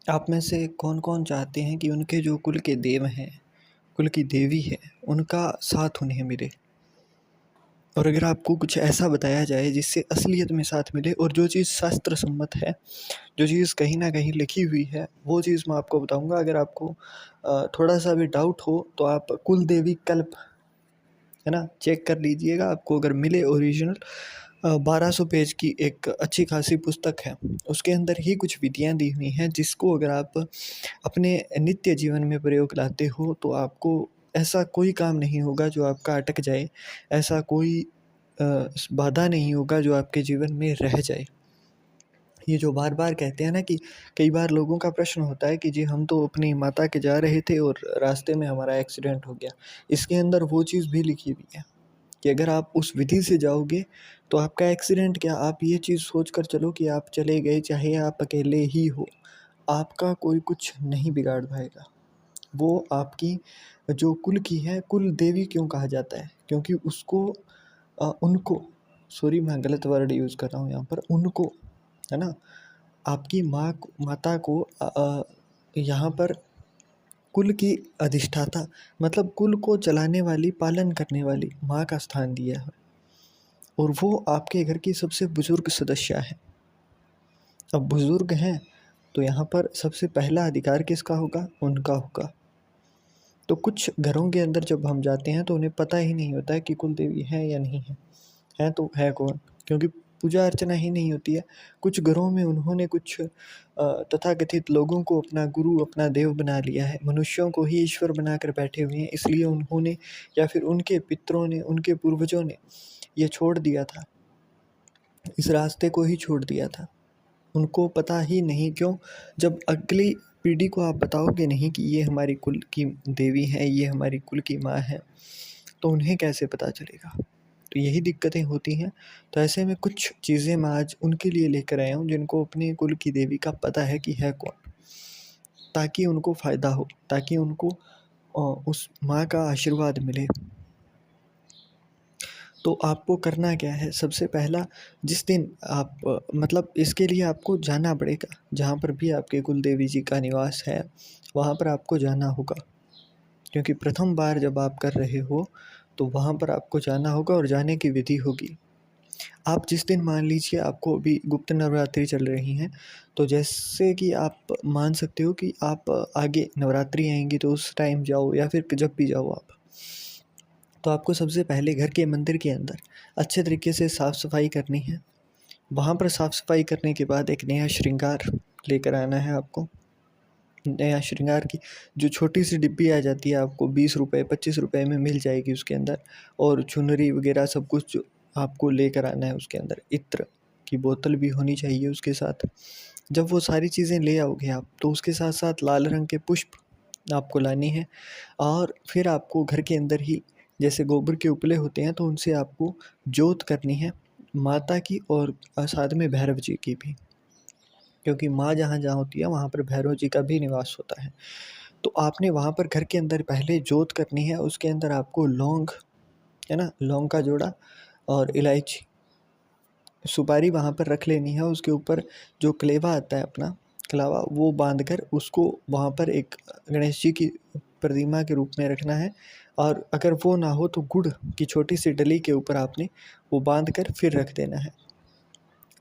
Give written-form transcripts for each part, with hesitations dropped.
आप में से कौन-कौन चाहते हैं कि उनके जो कुल के देव हैं, कुल की देवी है, उनका साथ उन्हें मिले? और अगर आपको कुछ ऐसा बताया जाए जिससे असलियत में साथ मिले और जो चीज़ शास्त्र सम्मत है, जो चीज़ कहीं न कहीं लिखी हुई है, वो चीज़ मैं आपको बताऊँगा। अगर आपको थोड़ा-सा भी डाउट हो तो आप कुल देवी कल्प, है ना, चेक कर लीजिएगा। आपको अगर मिले ओरिजिनल 1200 पेज की एक अच्छी खासी पुस्तक है, उसके अंदर ही कुछ विधियाँ दी हुई हैं जिसको अगर आप अपने नित्य जीवन में प्रयोग लाते हो तो आपको ऐसा कोई काम नहीं होगा जो आपका अटक जाए, ऐसा कोई बाधा नहीं होगा जो आपके जीवन में रह जाए। ये जो बार-बार कहते हैं ना कि कई बार लोगों का प्रश्न होता है कि जी हम तो अपनी माता के जा रहे थे और रास्ते में हमारा एक्सीडेंट हो गया। इसके अंदर वो चीज़ भी लिखी हुई है कि अगर आप उस विधि से जाओगे तो आपका एक्सीडेंट क्या, आप ये चीज़ सोच कर चलो कि आप चले गए चाहे आप अकेले ही हो, आपका कोई कुछ नहीं बिगाड़ पाएगा। वो आपकी जो कुल की है, कुल देवी क्यों कहा जाता है? क्योंकि उसको उनको, सॉरी मैं गलत वर्ड यूज़ कर रहा हूँ यहाँ पर, उनको, है ना? आपकी माता को यहाँ पर कुल की अधिष्ठाता, मतलब कुल को चलाने वाली, पालन करने वाली माँ का स्थान दिया है और वो आपके घर की सबसे बुज़ुर्ग सदस्य है। अब बुज़ुर्ग हैं, तो यहाँ पर सबसे पहला अधिकार किसका होगा? उनका होगा। तो कुछ घरों के अंदर जब हम जाते हैं तो उन्हें पता ही नहीं होता है कि कुल देवी है या नहीं है। है तो है कौन? क्योंकि पूजा अर्चना ही नहीं होती है। कुछ घरों में उन्होंने कुछ तथाकथित लोगों को अपना गुरु, अपना देव बना लिया है। मनुष्यों को ही ईश्वर बनाकर बैठे हुए हैं, इसलिए उन्होंने या फिर उनके पितरों ने, उनके पूर्वजों ने ये छोड़ दिया था, इस रास्ते को ही छोड़ दिया था। उनको पता ही नहीं क्यों? जब अगली पीढ़ी को आप बताओगे नहीं कि ये हमारी कुल की देवी है, ये हमारी कुल की माँ है, तो उन्हें कैसे पता चलेगा? तो यही दिक्कतें होती हैं। तो ऐसे में कुछ चीज़ें मैं आज उनके लिए लेकर आया हूँ जिनको अपने कुल की देवी का पता है कि है कौन, ताकि उनको फ़ायदा हो, ताकि उनको उस माँ का आशीर्वाद मिले। तो आपको करना क्या है? सबसे पहला, जिस दिन आप मतलब इसके लिए आपको जाना पड़ेगा, जहाँ पर भी आपके कुल देवी जी का निवास है, वहाँ पर आपको जाना होगा। क्योंकि प्रथम बार जब आप कर रहे हो, तो वहाँ पर आपको जाना होगा और जाने की विधि होगी। आप जिस दिन, मान लीजिए आपको अभी गुप्त नवरात्रि चल रही हैं, तो जैसे कि आप मान सकते हो कि आप आगे नवरात्रि आएँगी तो उस टाइम जाओ या फिर जब भी जाओ आप। तो आपको सबसे पहले घर के मंदिर के अंदर अच्छे तरीके से साफ-सफाई करनी है। वहाँ पर साफ-सफाई करने के बाद एक नया श्रृंगार लेकर आना है आपको। नया श्रृंगार की जो छोटी-सी डिब्बी आ जाती है, आपको ₹20 ₹25 में मिल जाएगी उसके अंदर, और चुनरी वगैरह सब कुछ आपको लेकर आना है उसके अंदर। इत्र की बोतल भी होनी चाहिए उसके साथ। जब वो सारी चीज़ें ले आओगे आप, तो उसके साथ-साथ लाल रंग के पुष्प आपको लाने हैं और फिर आपको घर के अंदर ही, जैसे गोबर के उपले होते हैं, तो उनसे आपको जोत करनी है माता की और साथ में भैरव जी की भी। क्योंकि माँ जहाँ-जहाँ होती है वहाँ पर भैरव जी का भी निवास होता है। तो आपने वहाँ पर घर के अंदर पहले जोत करनी है, उसके अंदर आपको लौंग, है ना? लौंग का जोड़ा और इलायची, सुपारी वहाँ पर रख लेनी है। उसके ऊपर जो कलेवा आता है अपना, कलावा, वो बाँधकर उसको वहाँ पर एक गणेश जी की प्रतिमा के रूप में रखना है, और अगर वो ना हो तो गुड़ की छोटी-सी डली के ऊपर आपने वो बाँध कर फिर रख देना है।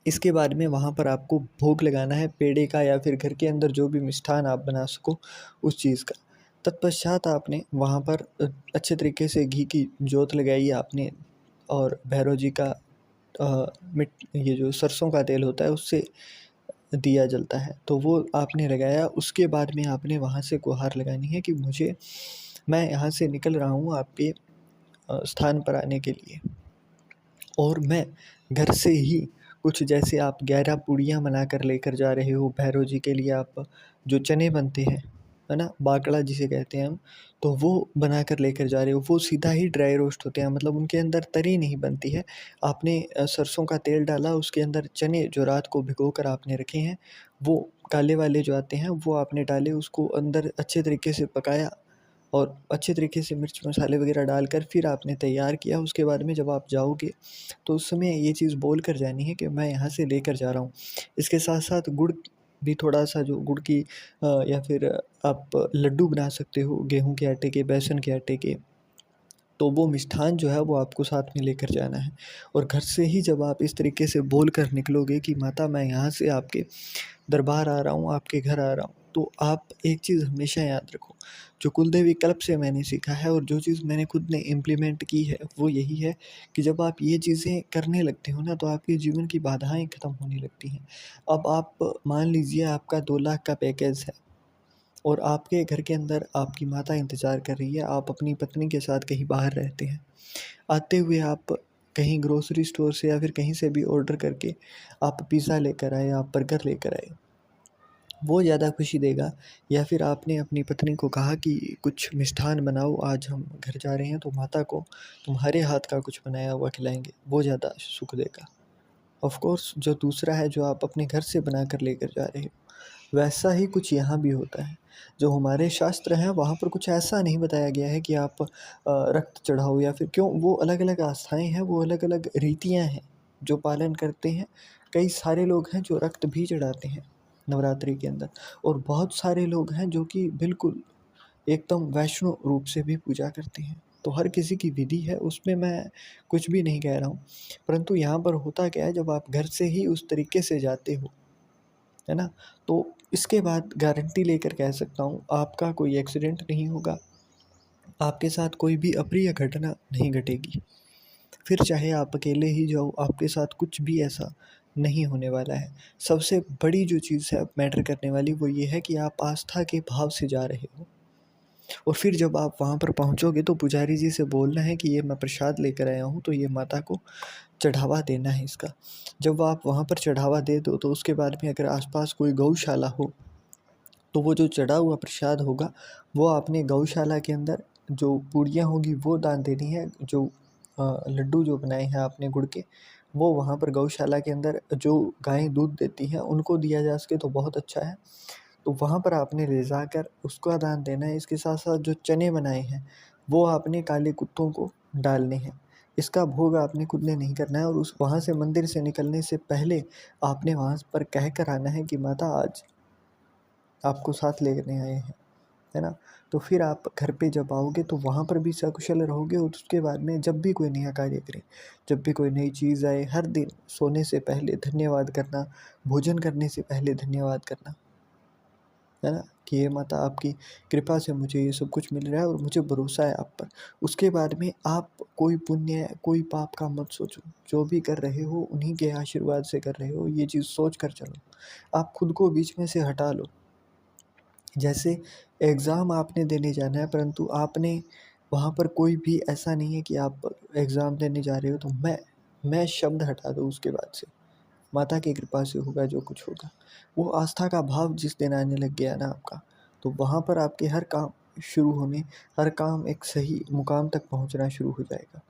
इसके बाद में वहाँ पर आपको भोग लगाना है पेड़े का या फिर घर के अंदर जो भी मिष्ठान आप बना सको उस चीज़ का। तत्पश्चात आपने वहाँ पर अच्छे तरीके से घी की जोत लगाई आपने, और भैरव जी का ये जो सरसों का तेल होता है उससे दिया जलता है, तो वो आपने लगाया। उसके बाद में आपने वहाँ से गुहार लगानी है कि मैं यहाँ से निकल रहा हूँ आपके स्थान पर आने के लिए, और मैं घर से ही कुछ, जैसे आप 11 पूड़ियाँ बनाकर लेकर जा रहे हो भैरव जी के लिए, आप जो चने बनते हैं, है ना? बाकड़ा जिसे कहते हैं हम, तो वो बनाकर लेकर जा रहे हो। वो सीधा ही ड्राई रोस्ट होते हैं, मतलब उनके अंदर तरी नहीं बनती है। आपने सरसों का तेल डाला, उसके अंदर चने जो रात को भिगोकर आपने रखे हैं, वो काले वाले जो आते हैं, वो आपने डाले, उसको अंदर अच्छे तरीके से पकाया और अच्छे तरीके से मिर्च मसाले वगैरह डालकर फिर आपने तैयार किया। उसके बाद में जब आप जाओगे तो उस समय ये चीज़ बोल कर जानी है कि मैं यहाँ से लेकर जा रहा हूँ। इसके साथ-साथ गुड़ भी थोड़ा-सा जो गुड़ की या फिर आप लड्डू बना सकते हो गेहूँ के आटे के, बेसन के आटे के। तो वो मिष्ठान जो है वो आपको साथ में लेकर जाना है। और घर से ही जब आप इस तरीके से बोल कर निकलोगे कि माता मैं यहाँ से आपके दरबार आ रहा हूँ, आपके घर आ रहा हूँ, तो आप एक चीज़ हमेशा याद रखो, जो कुलदेवी कल्प से मैंने सीखा है और जो चीज़ मैंने खुद ने इम्प्लीमेंट की है, वो यही है कि जब आप ये चीज़ें करने लगते हो ना, तो आपके जीवन की बाधाएँ खत्म होने लगती हैं। अब आप मान लीजिए आपका 2 लाख का पैकेज है और आपके घर के अंदर आपकी माता इंतज़ार कर रही है, आप अपनी पत्नी के साथ कहीं बाहर रहते हैं। आते हुए आप कहीं ग्रोसरी स्टोर से या फिर कहीं से भी ऑर्डर करके आप पिज़्ज़ा लेकर आए, आप बर्गर लेकर आए। वो ज़्यादा खुशी देगा या फिर आपने अपनी पत्नी को कहा कि कुछ मिष्ठान बनाओ, आज हम घर जा रहे हैं तो माता को तुम्हारे हाथ का कुछ बनाया हुआ खिलाएँगे, वो ज़्यादा सुख देगा। ऑफ़ कोर्स जो दूसरा है जो आप अपने घर से बना कर लेकर जा रहे हो, वैसा ही कुछ यहाँ भी होता है। जो हमारे शास्त्र हैं वहाँ पर कुछ ऐसा नहीं बताया गया है कि आप रक्त चढ़ाओ या फिर क्यों, वो अलग-अलग आस्थाएँ हैं, वो अलग-अलग रीतियाँ हैं जो पालन करते हैं। कई सारे लोग हैं जो रक्त भी चढ़ाते हैं नवरात्रि के अंदर और बहुत सारे लोग हैं जो कि बिल्कुल एकदम वैष्णव रूप से भी पूजा करते हैं। तो हर किसी की विधि है, उसमें मैं कुछ भी नहीं कह रहा हूँ। परंतु यहाँ पर होता क्या है, जब आप घर से ही उस तरीके से जाते हो, है ना? तो इसके बाद गारंटी लेकर कह सकता हूँ आपका कोई एक्सीडेंट नहीं होगा, आपके साथ कोई भी अप्रिय घटना नहीं घटेगी। फिर चाहे आप अकेले ही जाओ, आपके साथ कुछ भी ऐसा नहीं होने वाला है। सबसे बड़ी जो चीज़ है मैटर करने वाली, वो ये है कि आप आस्था के भाव से जा रहे हो। और फिर जब आप वहाँ पर पहुँचोगे तो पुजारी जी से बोलना है कि ये मैं प्रसाद लेकर आया हूँ, तो ये माता को चढ़ावा देना है इसका। जब आप वहाँ पर चढ़ावा दे दो तो उसके बाद में अगर आस-पास कोई गौशाला हो, तो वो जो चढ़ा हुआ प्रसाद होगा, वो आपने गौशाला के अंदर जो पूड़ियाँ होंगी वो दान देनी है। जो लड्डू जो बनाए हैं आपने गुड़ के, वो वहाँ पर गौशाला के अंदर जो गायें दूध देती हैं उनको दिया जा सके तो बहुत अच्छा है। तो वहाँ पर आपने ले जाकर उसका दान देना है। इसके साथ-साथ जो चने बनाए हैं, वो आपने काले कुत्तों को डालने हैं। इसका भोग आपने खुद ने नहीं करना है और उस वहाँ से मंदिर से निकलने से पहले आपने वहाँ पर कह कर आना है कि माता आज आपको साथ लेने आए हैं, है ना? तो फिर आप घर पे जब आओगे तो वहाँ पर भी सकुशल रहोगे और उसके बाद में जब भी कोई नया कार्य करें, जब भी कोई नई चीज़ आए, हर दिन सोने से पहले धन्यवाद करना, भोजन करने से पहले धन्यवाद करना। है ना? कि हे माता आपकी कृपा से मुझे ये सब कुछ मिल रहा है और मुझे भरोसा है आप पर। उसके बाद में आप कोई पुण्य, कोई पाप का मत सोचो। जो भी कर रहे हो उन्हीं के आशीर्वाद से कर रहे हो, ये चीज़ सोच कर चलो। आप खुद को बीच में से हटा लो। जैसे एग्ज़ाम आपने देने जाना है, परंतु आपने वहाँ पर कोई भी ऐसा नहीं है कि आप एग्ज़ाम देने जा रहे हो तो मैं शब्द हटा दो उसके बाद से। माता की कृपा से होगा जो कुछ होगा। वो आस्था का भाव जिस दिन आने लग गया ना आपका, तो वहाँ पर आपके हर काम शुरू होने, हर काम एक सही मुकाम तक पहुँचना शुरू हो जाएगा।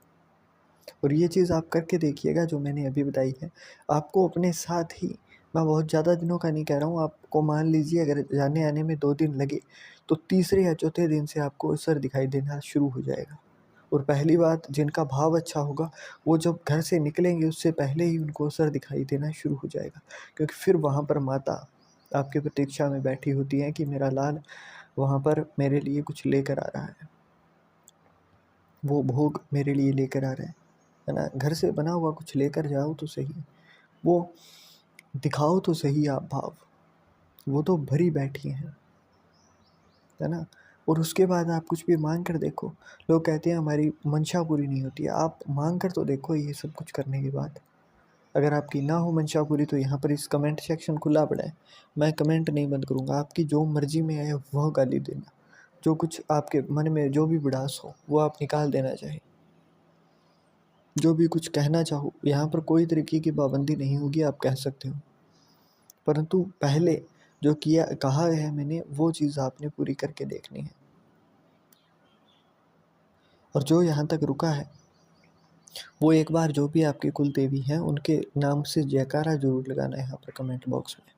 और ये चीज़ आप करके देखिएगा जो मैंने अभी बताई है, आपको अपने साथ ही, मैं बहुत ज़्यादा दिनों का नहीं कह रहा हूँ, आपको मान लीजिए अगर जाने-आने में 2 दिन लगे, तो तीसरे या चौथे दिन से आपको असर दिखाई देना शुरू हो जाएगा। और पहली बात, जिनका भाव अच्छा होगा, वो जब घर से निकलेंगे उससे पहले ही उनको असर दिखाई देना शुरू हो जाएगा। क्योंकि फिर वहाँ पर माता आपकी प्रतीक्षा में बैठी होती हैं कि मेरा लाल वहाँ पर मेरे लिए कुछ लेकर आ रहा है। वो भोग मेरे लिए लेकर आ रहा है ना? घर से बना हुआ कुछ लेकर जाओ तो सही, वो दिखाओ तो सही आप भाव, वो तो भरी बैठी हैं, है ना? और उसके बाद आप कुछ भी माँग कर देखो, लोग कहते हैं हमारी मंशा पूरी नहीं होती है, आप माँग कर तो देखो ये सब कुछ करने के बाद। अगर आपकी ना हो मंशा पूरी तो यहाँ पर इस कमेंट सेक्शन खुला पड़ा है, मैं कमेंट नहीं बंद करूँगा, आपकी जो मर्ज़ी में आए वह गाली देना, जो कुछ आपके मन में जो भी भड़ास हो वो आप निकाल देना चाहे, जो भी कुछ कहना चाहो, यहाँ पर कोई तरीके की पाबंदी नहीं होगी, आप कह सकते हो। परंतु पहले जो किया कहा है मैंने वो चीज़ आपने पूरी करके देखनी है। और जो यहाँ तक रुका है, वो एक बार जो भी आपकी कुल देवी हैं उनके नाम से जयकारा ज़रूर लगाना है यहाँ पर कमेंट बॉक्स में।